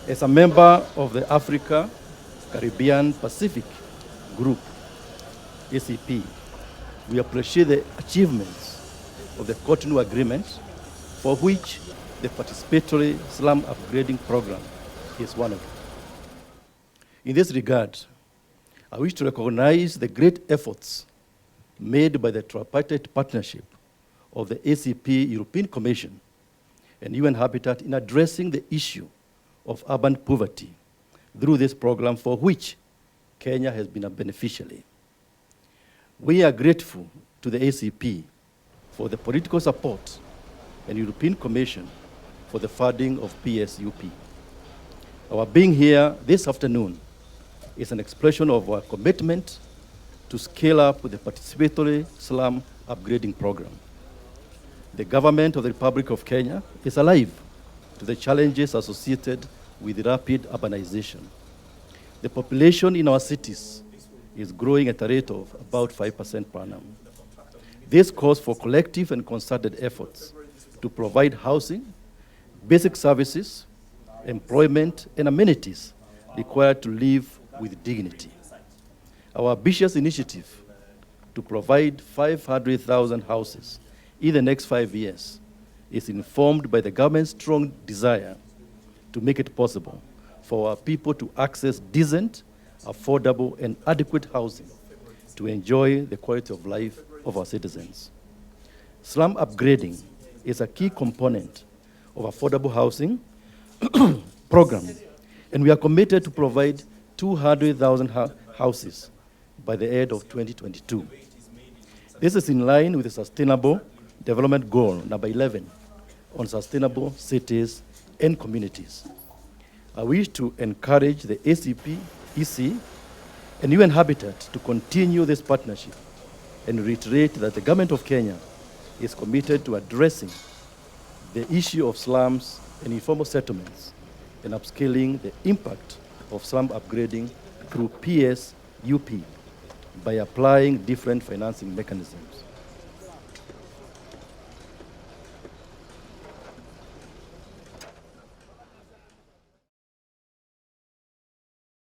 As a member of the Africa, Caribbean, Pacific Group, ACP, we appreciate the achievements of the Cotonou Agreement, for which the participatory slum upgrading program is one of them. In this regard, I wish to recognize the great efforts made by the tripartite partnership of the ACP, European Commission, and UN Habitat in addressing the issue of urban poverty through this program, for which Kenya has been a beneficiary. We are grateful to the ACP for the political support and European Commission for the funding of PSUP. Our being here this afternoon is an expression of our commitment to scale up the participatory slum upgrading program. The government of the Republic of Kenya is alive to the challenges associated with rapid urbanization. The population in our cities is growing at a rate of about 5% per annum. This calls for collective and concerted efforts to provide housing, basic services, employment, and amenities required to live with dignity. Our ambitious initiative to provide 500,000 houses in the next 5 years is informed by the government's strong desire to make it possible for our people to access decent, affordable, and adequate housing to enjoy the quality of life of our citizens. Slum upgrading is a key component of affordable housing program, and we are committed to provide 200,000 houses by the end of 2022. This is in line with the Sustainable Development Goal number 11 on sustainable cities and communities. I wish to encourage the ACP, EC, and UN Habitat to continue this partnership and reiterate that the government of Kenya is committed to addressing the issue of slums and informal settlements and upscaling the impact of slum upgrading through PSUP by applying different financing mechanisms.